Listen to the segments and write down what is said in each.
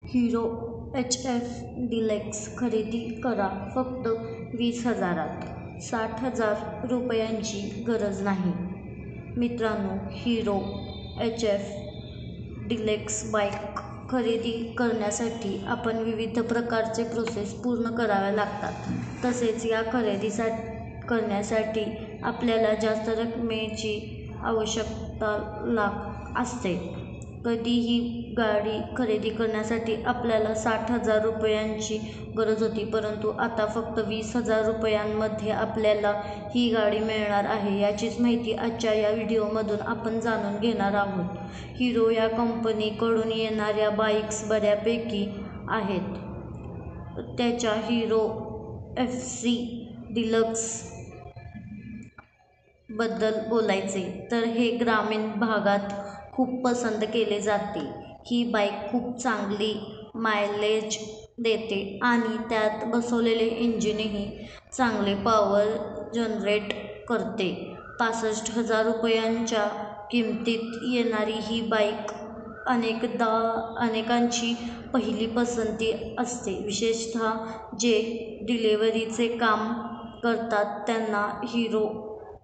Hero HF deluxe खरेदी करा फक्त 20,000त. 60,000 रुपयांची गरज नाही. मित्रांनो, हिरो HF डिलक्स बाईक खरेदी करण्यासाठी आपण विविध प्रकारचे प्रोसेस पूर्ण कराव्या लागतात. तसेच या खरेदी करण्यासाठी आपल्याला जास्त रकमेची आवश्यकता असते. कधीही गाडी खरेदी करण्यासाठी आपल्याला 60,000 रुपयांची गरज होती, परंतु आता फक्त 20,000 रुपयांमध्ये आपल्याला ही गाडी मिळणार आहे. याचीच माहिती आजच्या या व्हिडिओमधून आपण जाणून घेणार आहोत. हिरो या कंपनीकडून येणाऱ्या बाईक्स बऱ्यापैकी आहेत. त्याच्या हिरो FC डिलक्स बद्दल बोलायचे तर हे ग्रामीण भागात खूप पसंत केले जाते. ही बाईक खूप चांगली मायलेज देते आणि त्यात बसवलेले इंजिनही चांगले पॉवर जनरेट करते. 65,000 रुपयांच्या किमतीत येणारी ही बाईक अनेकांची पहिली पसंती असते. विशेषतः जे डिलिव्हरीचे काम करतात त्यांना हिरो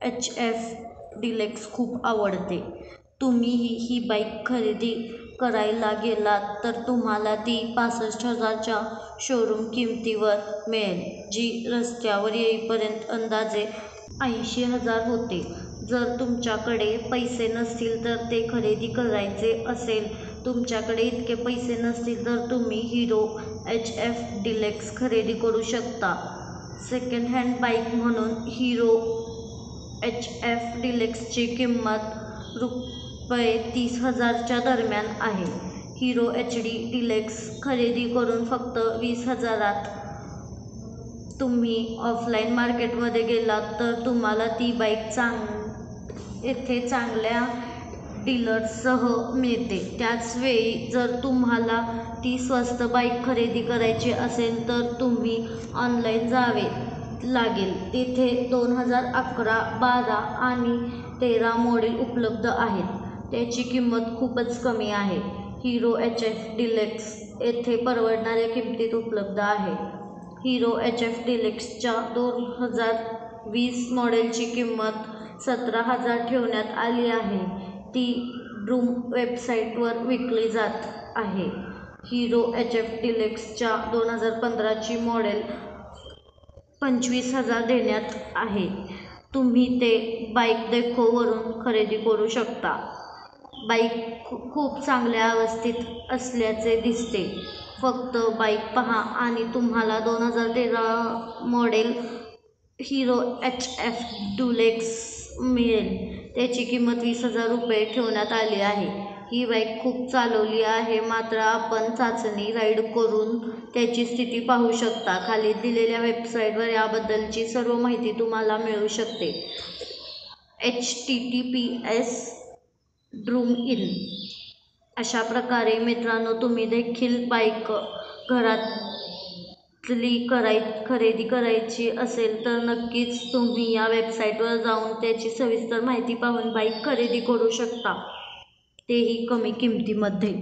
HF डिलक्स खूप आवडते. तुम्हीही ही बाईक खरेदी करायला गेलात तर तुम्हाला ती 65,000 च्या शोरूम किमतीवर मिळेल, जी रस्त्यावर येईपर्यंत अंदाजे 80,000 होते. जर तुमच्याकडे पैसे नसतील तर ते खरेदी करायचे असेल, तुमच्याकडे इतके पैसे नसतील तर तुम्ही हिरो HF डिलक्स खरेदी करू शकता. सेकंड हँड बाईक म्हणून हिरो HF डिलक्सची किंमत ₹30,000 च्या दरम्यान आहे. हिरो HD डिलक्स खरेदी करून फक्त 20,000त तुम्ही ऑफलाईन मार्केटमध्ये गेलात तर तुम्हाला ती बाईक येथे चांगल्या डीलर्ससह मिळते. त्याच वेळी जर तुम्हाला ती स्वस्त बाईक खरेदी करायची असेल तर तुम्ही ऑनलाईन जावे लागेल. तेथे 2011, 12 आणि 13 मॉडेल उपलब्ध आहेत. त्याची किंमत खूपच कमी आहे. हिरो HF डिलक्स येथे परवडणाऱ्या किमतीत उपलब्ध आहे. हिरो HF डिलक्सच्या 2020 मॉडेलची किंमत 17,000 ठेवण्यात आली आहे. ती ड्रूम वेबसाईटवर विकली जात आहे. हिरो HF डिलक्सच्या 2015 ची मॉडेल 25,000 देण्यात आहे. तुम्ही ते बाईक डेको वरून खरेदी करू शकता. बाईक खूप चांगल्या अवस्थेत असल्याचे दिसते. फक्त बाईक पहा आणि तुम्हाला 2013 मॉडेल हिरो HF डिलक्स मिळेल. त्याची किंमत 20,000 रुपये ठेवण्यात आली आहे. ही बाईक खूप चालवली आहे, मात्र आपण चाचणी राईड करून त्याची स्थिती पाहू शकता. खाली दिलेल्या वेबसाईटवर याबद्दलची सर्व माहिती तुम्हाला मिळू शकते. https://droom.in अशा प्रकारे मित्रांनो, तुम्ही देखील बाईक घरातली खरेदी करायची असेल तर नक्कीच तुम्ही या वेबसाईटवर जाऊन त्याची सविस्तर माहिती पाहून बाईक खरेदी करू शकता, तेही कमी किमतीमध्ये.